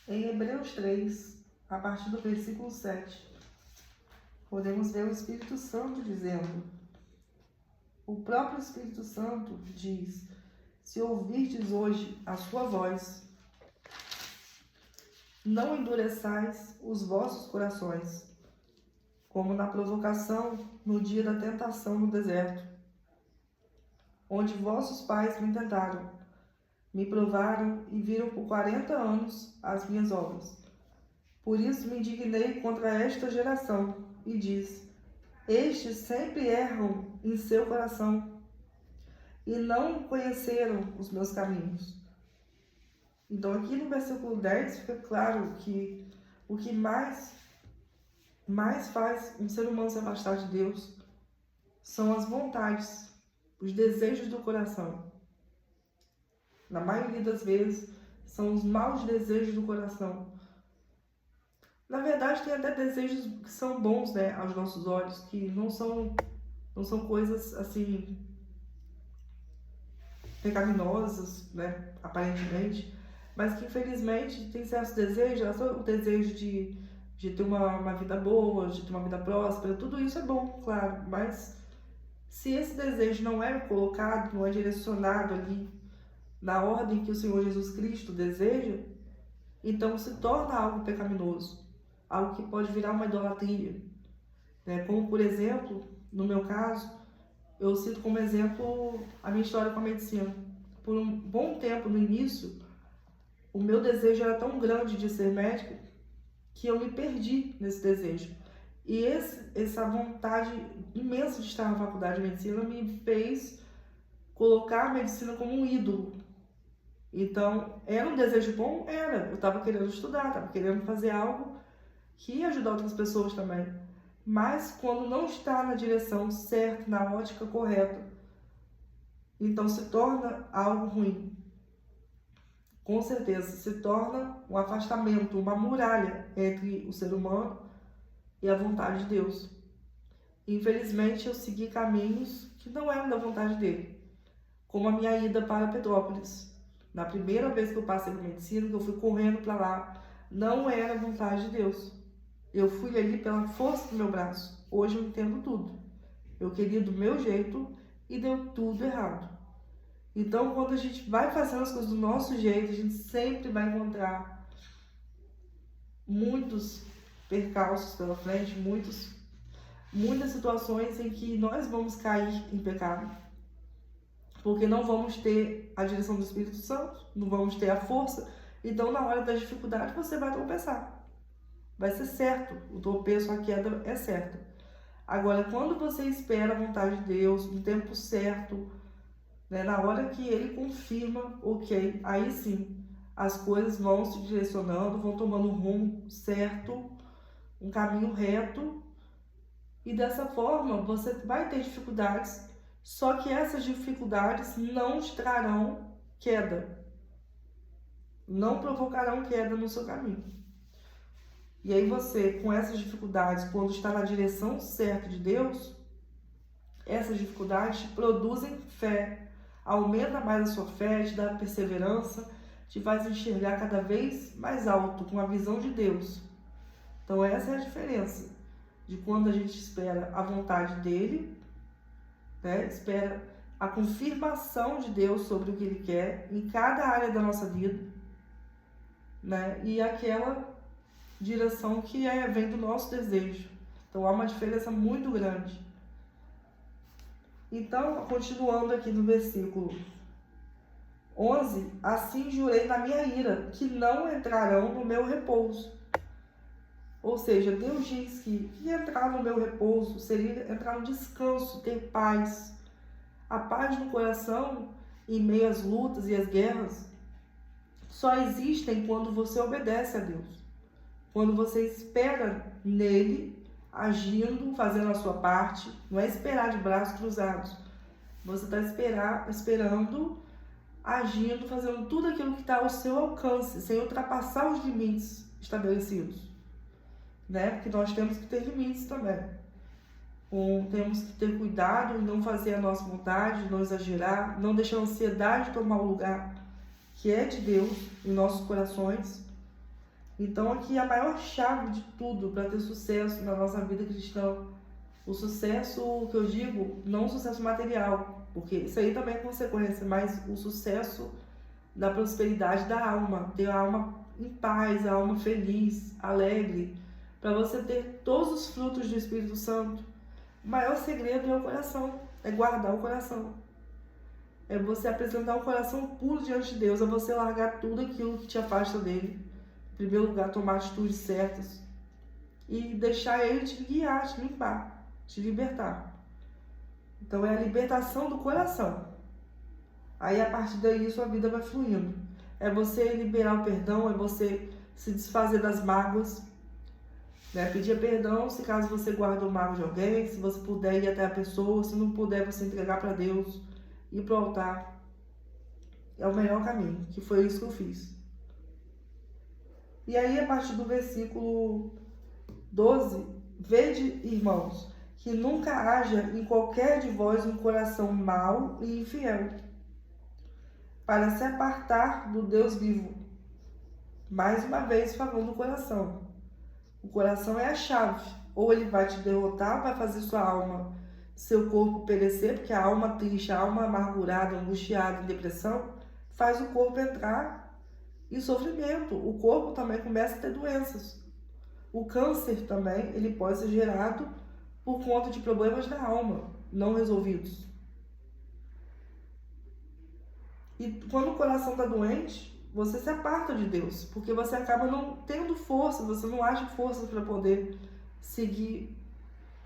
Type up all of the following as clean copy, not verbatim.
Em Hebreus 3, a partir do versículo 7, podemos ver o Espírito Santo dizendo: o próprio Espírito Santo diz: se ouvirdes hoje a sua voz, não endureçais os vossos corações, como na provocação no dia da tentação no deserto, onde vossos pais me tentaram, me provaram e viram por 40 anos as minhas obras. Por isso me indignei contra esta geração e disse: estes sempre erram em seu coração e não conheceram os meus caminhos. Então aqui no versículo 10 fica claro que o que mais faz um ser humano se afastar de Deus são as vontades, os desejos do coração. Na maioria das vezes, são os maus desejos do coração. Na verdade, tem até desejos que são bons, né, aos nossos olhos, que não são coisas, assim, pecaminosas, né, aparentemente, mas que, infelizmente, tem certos desejos, o desejo de ter uma vida boa, de ter uma vida próspera, tudo isso é bom, claro, mas se esse desejo não é colocado, não é direcionado ali na ordem que o Senhor Jesus Cristo deseja, então se torna algo pecaminoso, algo que pode virar uma idolatria, né? Como, por exemplo, no meu caso, eu cito como exemplo a minha história com a medicina. Por um bom tempo no início, o meu desejo era tão grande de ser médica que eu me perdi nesse desejo. E essa vontade imensa de estar na faculdade de medicina me fez colocar a medicina como um ídolo. Então, era um desejo bom? Era. Eu estava querendo estudar, estava querendo fazer algo que ia ajudar outras pessoas também. Mas quando não está na direção certa, na ótica correta, então se torna algo ruim. Com certeza, se torna um afastamento, uma muralha entre o ser humano e a vontade de Deus. Infelizmente, eu segui caminhos que não eram da vontade dele, como a minha ida para Petrópolis. Na primeira vez que eu passei por medicina, que eu fui correndo para lá, não era a vontade de Deus. Eu fui ali pela força do meu braço. Hoje eu entendo tudo. Eu queria do meu jeito e deu tudo errado. Então, quando a gente vai fazendo as coisas do nosso jeito, a gente sempre vai encontrar muitos percalços pela frente, muitas situações em que nós vamos cair em pecado, porque não vamos ter a direção do Espírito Santo, não vamos ter a força. Então, na hora das dificuldades, você vai tropeçar. Vai ser certo, o tropeço, a queda é certa. Agora, quando você espera a vontade de Deus, no tempo certo, né, na hora que Ele confirma, ok, aí sim, as coisas vão se direcionando, vão tomando um rumo certo, um caminho reto, e dessa forma você vai ter dificuldades, só que essas dificuldades não te trarão queda, não provocarão queda no seu caminho. E aí você, com essas dificuldades, quando está na direção certa de Deus, essas dificuldades te produzem fé, aumenta mais a sua fé, te dá perseverança, te faz enxergar cada vez mais alto, com a visão de Deus. Então essa é a diferença de quando a gente espera a vontade dele, né? Espera a confirmação de Deus sobre o que Ele quer em cada área da nossa vida, né? E aquela direção que vem do nosso desejo. Então há uma diferença muito grande. Então, continuando aqui no versículo 11, assim jurei na minha ira, que não entrarão no meu repouso. Ou seja, Deus diz que entrar no meu repouso seria entrar no descanso, ter paz. A paz no coração, em meio às lutas e às guerras, só existem quando você obedece a Deus. Quando você espera nele, agindo, fazendo a sua parte, não é esperar de braços cruzados. Você está esperando, agindo, fazendo tudo aquilo que está ao seu alcance, sem ultrapassar os limites estabelecidos, né? Porque nós temos que ter limites também. Temos que ter cuidado em não fazer a nossa vontade, não exagerar, não deixar a ansiedade tomar o lugar que é de Deus em nossos corações. Então aqui a maior chave de tudo para ter sucesso na nossa vida cristã, o sucesso que eu digo, não o sucesso material, porque isso aí também é consequência, mas o sucesso da prosperidade da alma, ter a alma em paz, a alma feliz, alegre, para você ter todos os frutos do Espírito Santo. O maior segredo é o coração, é guardar o coração. É você apresentar um coração puro diante de Deus, é você largar tudo aquilo que te afasta dele. Em primeiro lugar, tomar atitudes certas e deixar ele te guiar, te limpar, te libertar. Então é a libertação do coração. Aí a partir daí sua vida vai fluindo. É você liberar o perdão, é você se desfazer das mágoas, né? Pedir perdão se caso você guarda o mágoa de alguém, se você puder ir até a pessoa, se não puder você entregar para Deus, ir para o altar. É o melhor caminho, que foi isso que eu fiz. E aí a partir do versículo 12, vede, irmãos, que nunca haja em qualquer de vós um coração mau e infiel, para se apartar do Deus vivo. Mais uma vez falando do coração. O coração é a chave. Ou ele vai te derrotar, vai fazer sua alma, seu corpo perecer, porque a alma triste, a alma amargurada, angustiada, em depressão, faz o corpo entrar em sofrimento. O corpo também começa a ter doenças. O câncer também, ele pode ser gerado por conta de problemas da alma, não resolvidos. E quando o coração está doente, você se aparta de Deus, porque você acaba não tendo força, você não acha força para poder seguir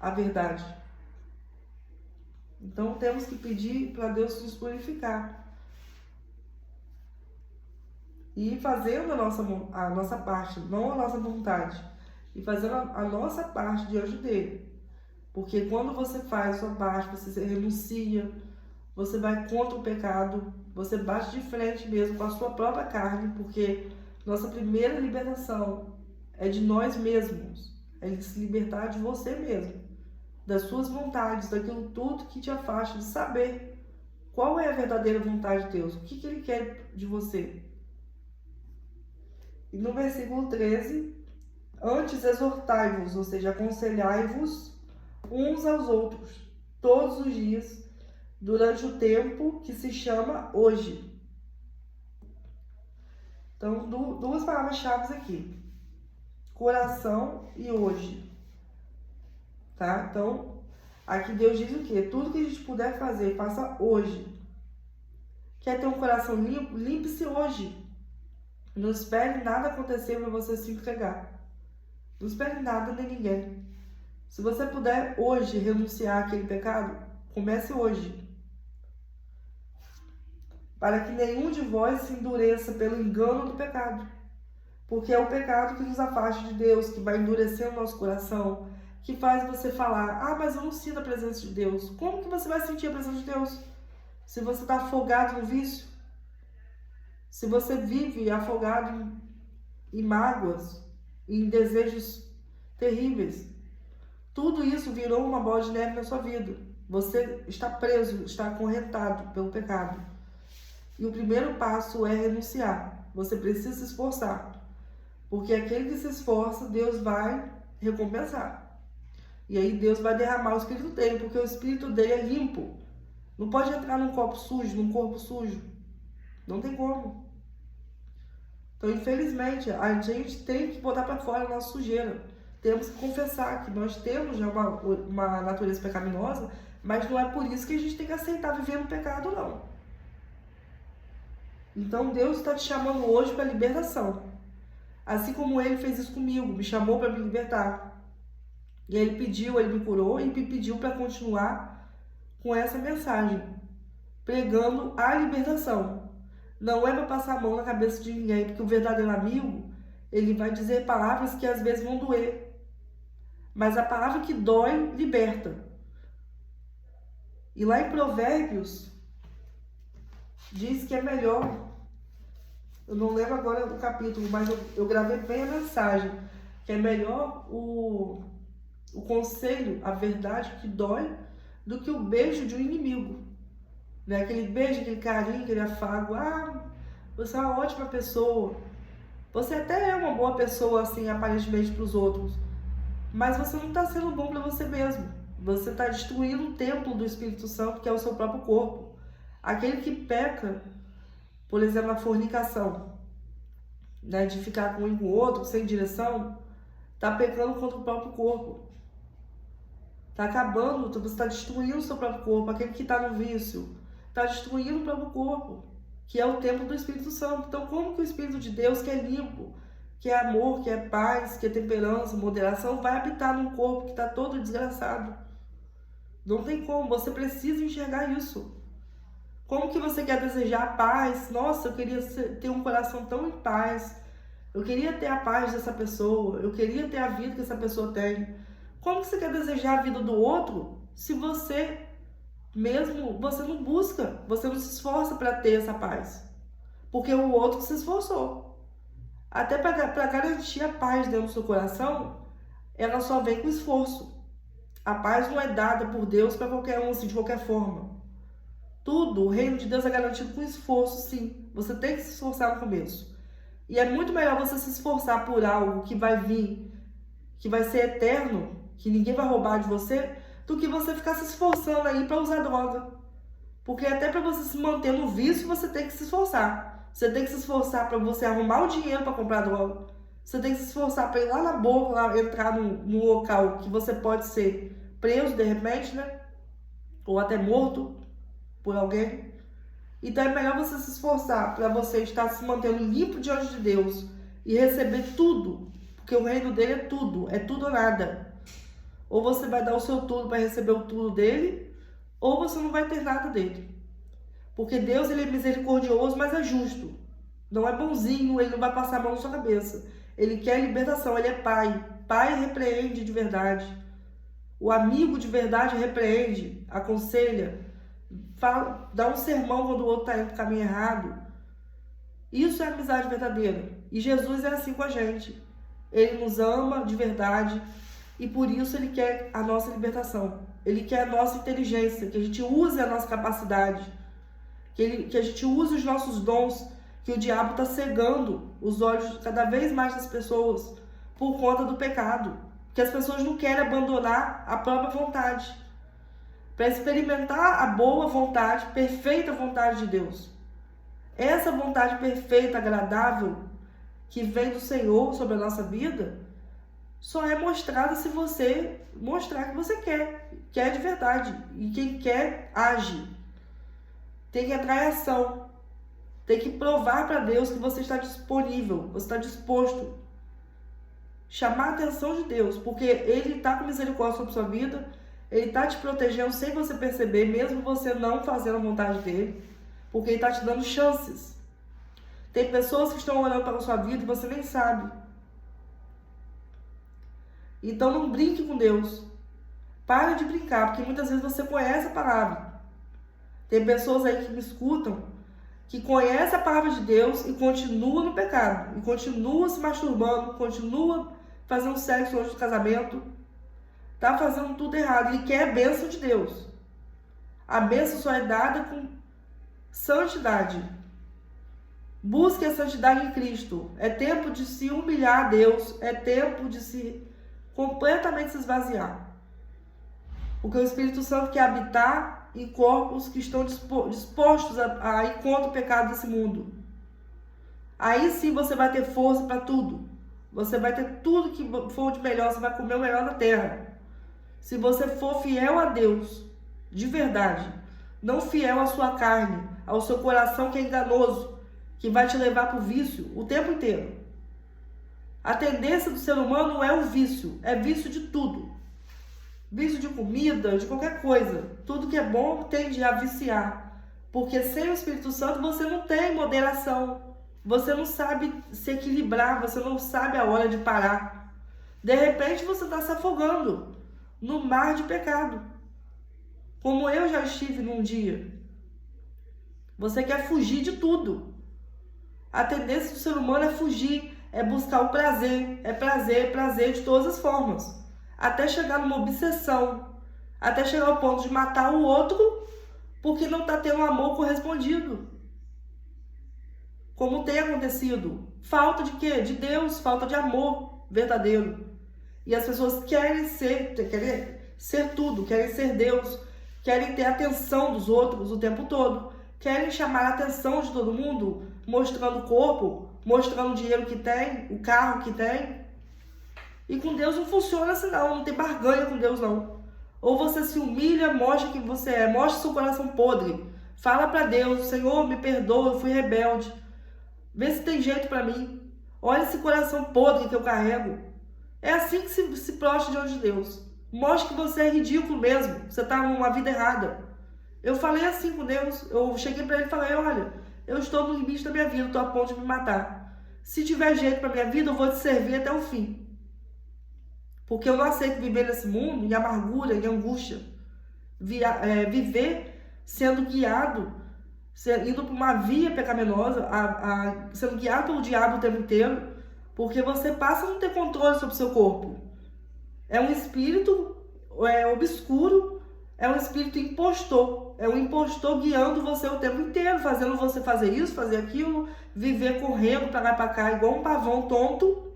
a verdade. Então temos que pedir para Deus nos purificar. E fazendo a nossa parte, não a nossa vontade, e fazendo a nossa parte diante dele. Porque quando você faz a sua parte, você renuncia, você vai contra o pecado, você bate de frente mesmo com a sua própria carne, porque nossa primeira libertação é de nós mesmos, é de se libertar de você mesmo, das suas vontades, daquilo tudo que te afasta de saber qual é a verdadeira vontade de Deus, o que Ele quer de você. E no versículo 13, antes exortai-vos, ou seja, aconselhai-vos uns aos outros, todos os dias, durante o tempo que se chama hoje. Então, duas palavras-chave aqui. Coração e hoje. Tá? Então, aqui Deus diz o quê? Tudo que a gente puder fazer, faça hoje. Quer ter um coração limpo? Limpe-se hoje. Não espere nada acontecer para você se entregar. Não espere nada nem ninguém. Se você puder hoje renunciar àquele pecado, comece hoje. Para que nenhum de vós se endureça pelo engano do pecado. Porque é o pecado que nos afasta de Deus, que vai endurecer o nosso coração, que faz você falar, mas eu não sinto a presença de Deus. Como que você vai sentir a presença de Deus? Se você está afogado no vício? Se você vive afogado em mágoas, em desejos terríveis? Tudo isso virou uma bola de neve na sua vida. Você está preso, está acorrentado pelo pecado. E o primeiro passo é renunciar. Você precisa se esforçar. Porque aquele que se esforça, Deus vai recompensar. E aí Deus vai derramar o Espírito dele, porque o Espírito dele é limpo. Não pode entrar num copo sujo, num corpo sujo. Não tem como. Então, infelizmente, a gente tem que botar para fora a nossa sujeira. Temos que confessar que nós temos já uma natureza pecaminosa, mas não é por isso que a gente tem que aceitar viver no pecado, não. Então, Deus está te chamando hoje para a libertação. Assim como Ele fez isso comigo, me chamou para me libertar. E Ele pediu, Ele me curou e me pediu para continuar com essa mensagem, pregando a libertação. Não é para passar a mão na cabeça de ninguém, porque o verdadeiro amigo, ele vai dizer palavras que às vezes vão doer. Mas a palavra que dói, liberta. E lá em Provérbios, diz que é melhor, eu não lembro agora do capítulo, mas eu gravei bem a mensagem, que é melhor o conselho, a verdade que dói, do que o beijo de um inimigo. Né? Aquele beijo, aquele carinho, aquele afago, você é uma ótima pessoa, Você até é uma boa pessoa, assim, aparentemente para os outros, mas você não está sendo bom para você mesmo. Você está destruindo o templo do Espírito Santo, que é o seu próprio corpo. Aquele que peca, por exemplo, na fornicação, né, de ficar com um com o outro, sem direção, está pecando contra o próprio corpo. Está acabando, você está destruindo o seu próprio corpo. Aquele que está no vício está destruindo o próprio corpo, que é o templo do Espírito Santo. Então, como que o Espírito de Deus, que é limpo, que é amor, que é paz, que é temperança, moderação, vai habitar num corpo que está todo desgraçado? Não tem como, você precisa enxergar isso. Como que você quer desejar paz? Nossa, eu queria ter um coração tão em paz. Eu queria ter a paz dessa pessoa. Eu queria ter a vida que essa pessoa tem. Como que você quer desejar a vida do outro se você você não busca, você não se esforça para ter essa paz? Porque o outro se esforçou. Até para garantir a paz dentro do seu coração, ela só vem com esforço. A paz não é dada por Deus para qualquer um, assim, de qualquer forma. Tudo, o reino de Deus é garantido com esforço, sim. Você tem que se esforçar no começo. E é muito melhor você se esforçar por algo que vai vir, que vai ser eterno, que ninguém vai roubar de você, do que você ficar se esforçando aí para usar droga. Porque até para você se manter no vício, você tem que se esforçar. Você tem que se esforçar para você arrumar o dinheiro para comprar droga. Você tem que se esforçar para ir lá na boca, lá, entrar num local que você pode ser preso de repente, né? Ou até morto por alguém. Então é melhor você se esforçar para você estar se mantendo limpo diante de Deus e receber tudo, porque o reino dele é tudo ou nada. Ou você vai dar o seu tudo para receber o tudo dele, ou você não vai ter nada dele. Porque Deus, ele é misericordioso, mas é justo. Não é bonzinho, ele não vai passar a mão na sua cabeça. Ele quer libertação, ele é pai. Pai repreende de verdade. O amigo de verdade repreende, aconselha, fala, dá um sermão quando o outro está indo no caminho errado. Isso é amizade verdadeira. E Jesus é assim com a gente. Ele nos ama de verdade e por isso ele quer a nossa libertação. Ele quer a nossa inteligência, que a gente use a nossa capacidade, que a gente use os nossos dons, que o diabo está cegando os olhos cada vez mais das pessoas por conta do pecado. Que as pessoas não querem abandonar a própria vontade para experimentar a boa vontade, perfeita vontade de Deus. Essa vontade perfeita, agradável, que vem do Senhor sobre a nossa vida, só é mostrada se você mostrar que você quer de verdade. E quem quer, age. Tem que entrar em ação. Tem que provar para Deus que você está disponível, você está disposto. Chamar a atenção de Deus, porque Ele está com misericórdia sobre a sua vida, Ele está te protegendo sem você perceber, mesmo você não fazendo a vontade dEle, porque Ele está te dando chances. Tem pessoas que estão orando pela sua vida e você nem sabe. Então não brinque com Deus. Pare de brincar, porque muitas vezes você conhece a palavra. Tem pessoas aí que me escutam, que conhecem a palavra de Deus e continua no pecado, e continua se masturbando, continua fazendo sexo antes do casamento, tá fazendo tudo errado e quer a bênção de Deus. A bênção só é dada com santidade. Busque a santidade em Cristo. É tempo de se humilhar a Deus, é tempo de se completamente se esvaziar. Porque o Espírito Santo quer habitar em corpos que estão dispostos a ir contra o pecado desse mundo. Aí sim você vai ter força para tudo. Você vai ter tudo que for de melhor, você vai comer o melhor da terra. Se você for fiel a Deus, de verdade, não fiel à sua carne, ao seu coração que é enganoso, que vai te levar para o vício o tempo inteiro. A tendência do ser humano é o vício, é vício de tudo. Vício de comida, de qualquer coisa. Tudo que é bom tende a viciar. Porque sem o Espírito Santo você não tem moderação. Você não sabe se equilibrar, você não sabe a hora de parar. De repente você está se afogando no mar de pecado. Como eu já estive num dia. Você quer fugir de tudo. A tendência do ser humano é fugir, é buscar o prazer. É prazer de todas as formas. Até chegar numa obsessão. Até chegar ao ponto de matar o outro porque não está tendo amor correspondido. como tem acontecido. Falta de quê? De Deus, falta de amor verdadeiro. E as pessoas querem ser tudo, querem ser Deus, querem ter a atenção dos outros o tempo todo, querem chamar a atenção de todo mundo, mostrando o corpo, mostrando o dinheiro que tem, o carro que tem. E com Deus não funciona assim não tem barganha com Deus não. Ou você se humilha, mostra quem você é, mostra seu coração podre. Fala para Deus, Senhor, me perdoa, eu fui rebelde. Vê se tem jeito para mim. Olha esse coração podre que eu carrego. É assim que se prostra diante de Deus. Mostre que você é ridículo mesmo, você está numa vida errada. Eu falei assim com Deus, eu cheguei para ele e falei, olha, eu estou no limite da minha vida, estou a ponto de me matar. Se tiver jeito para minha vida, eu vou te servir até o fim. Porque eu não aceito viver nesse mundo em amargura, em angústia. Viver sendo guiado, indo para uma via pecaminosa, sendo guiado pelo diabo o tempo inteiro, porque você passa a não ter controle sobre o seu corpo. É um espírito obscuro, é um espírito impostor. É um impostor guiando você o tempo inteiro, fazendo você fazer isso, fazer aquilo, viver correndo para lá e para cá, igual um pavão tonto.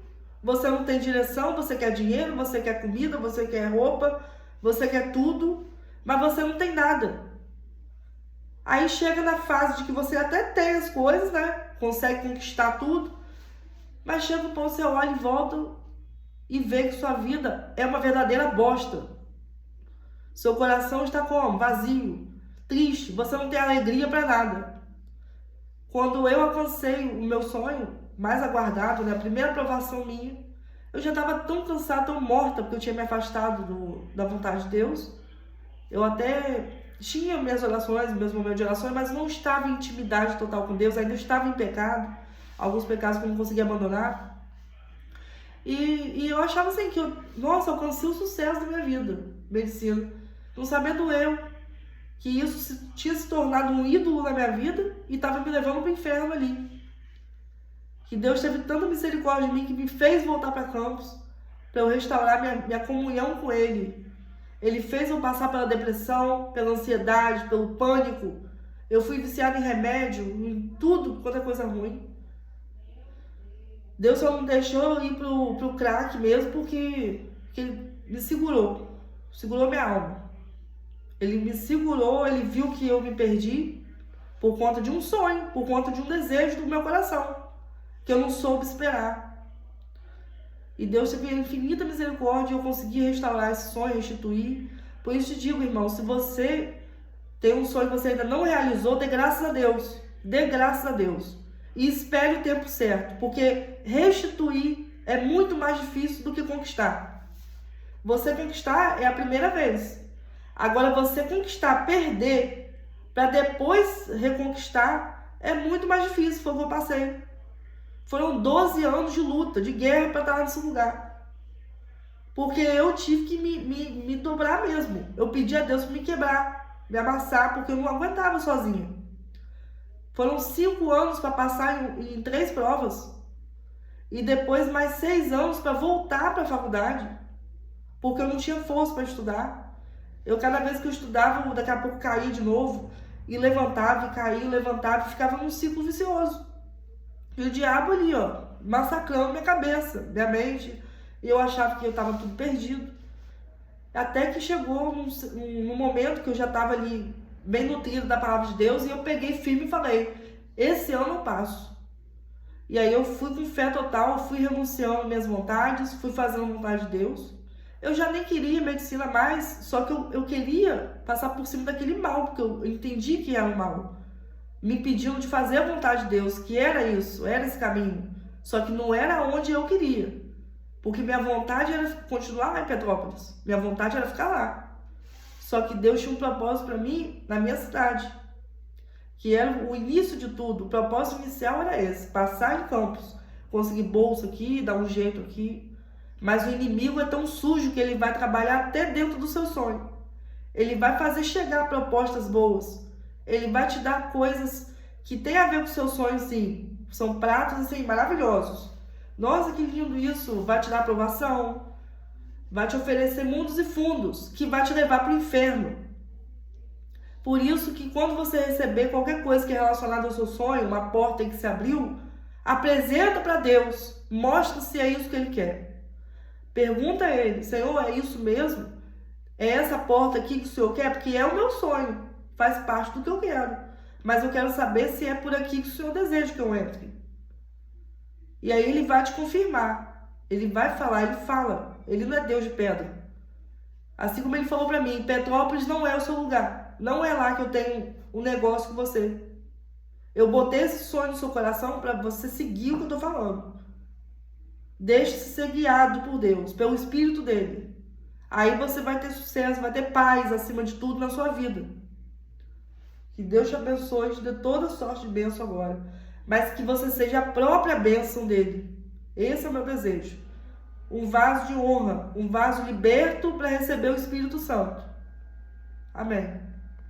Você não tem direção, você quer dinheiro, você quer comida, você quer roupa, você quer tudo, mas você não tem nada. Aí chega na fase de que você até tem as coisas, né? Consegue conquistar tudo, mas chega um ponto, você olha e volta e vê que sua vida é uma verdadeira bosta. Seu coração está como? Vazio, triste, você não tem alegria para nada. Quando eu alcancei o meu sonho mais aguardado, né, a primeira aprovação minha, eu já estava tão cansada, tão morta, porque eu tinha me afastado da vontade de Deus. Eu até tinha minhas orações, meus momentos de orações, mas não estava em intimidade total com Deus, ainda estava em pecado, alguns pecados que eu não conseguia abandonar. E eu achava assim que nossa, eu alcancei o sucesso da minha vida, medicina, não sabendo eu que isso tinha se tornado um ídolo na minha vida e estava me levando para o inferno ali. Que Deus teve tanta misericórdia de mim que me fez voltar para Campos, para eu restaurar minha comunhão com Ele. Ele fez eu passar pela depressão, pela ansiedade, pelo pânico. Eu fui viciada em remédio, em tudo quanto é coisa ruim. Deus só não deixou eu ir pro crack mesmo porque Ele me segurou minha alma. Ele me segurou, Ele viu que eu me perdi por conta de um sonho, por conta de um desejo do meu coração, que eu não soube esperar. E Deus teve infinita misericórdia e eu consegui restaurar esse sonho, restituir. Por isso te digo, irmão, se você tem um sonho que você ainda não realizou, dê graças a Deus. Dê graças a Deus. E espere o tempo certo, porque restituir é muito mais difícil do que conquistar. Você conquistar é a primeira vez. Agora você conquistar, perder, para depois reconquistar, é muito mais difícil, foi o que eu passei. Foram 12 anos de luta, de guerra para estar nesse lugar. Porque eu tive que me dobrar mesmo. Eu pedi a Deus para me quebrar, me amassar, porque eu não aguentava sozinha. Foram 5 anos para passar em 3 provas. E depois mais 6 anos para voltar para a faculdade. Porque eu não tinha força para estudar. Cada vez que eu estudava, daqui a pouco caía de novo. E levantava, e caía, levantava, e ficava num ciclo vicioso. E o diabo ali, massacrando minha cabeça, minha mente. E eu achava que eu estava tudo perdido. Até que chegou num momento que eu já estava ali, bem nutrido da palavra de Deus, e eu peguei firme e falei, esse ano eu passo. E aí eu fui com fé total, fui renunciando minhas vontades, fui fazendo a vontade de Deus. Eu já nem queria medicina mais, só que eu queria passar por cima daquele mal, porque eu entendi que era o mal. Me pedindo de fazer a vontade de Deus, que era isso, era esse caminho. Só que não era onde eu queria. Porque minha vontade era continuar lá em Petrópolis. Minha vontade era ficar lá. Só que Deus tinha um propósito para mim na minha cidade. Que era o início de tudo. O propósito inicial era esse. Passar em Campos. Conseguir bolsa aqui, dar um jeito aqui. Mas o inimigo é tão sujo que ele vai trabalhar até dentro do seu sonho. Ele vai fazer chegar propostas boas. Ele vai te dar coisas que tem a ver com o seu sonho, sim. São pratos, assim, maravilhosos. Nossa, que lindo isso. Vai te dar aprovação. Vai te oferecer mundos e fundos, que vai te levar para o inferno. Por isso que quando você receber qualquer coisa que é relacionada ao seu sonho, uma porta que se abriu, apresenta para Deus, mostra se é isso que Ele quer. Pergunta a Ele, Senhor, é isso mesmo? É essa porta aqui que o Senhor quer? Porque é o meu sonho, faz parte do que eu quero. Mas eu quero saber se é por aqui que o Senhor deseja que eu entre. E aí Ele vai te confirmar, Ele vai falar, Ele fala. Ele não é Deus de pedra. Assim como Ele falou para mim, Petrópolis não é o seu lugar. Não é lá que eu tenho um negócio com você. Eu botei esse sonho no seu coração para você seguir o que eu estou falando. Deixe-se ser guiado por Deus, pelo Espírito dele. Aí você vai ter sucesso, vai ter paz acima de tudo na sua vida. Que Deus te abençoe, te dê toda sorte de bênção agora. Mas que você seja a própria bênção dele. Esse é o meu desejo. Um vaso de honra, um vaso liberto para receber o Espírito Santo. Amém.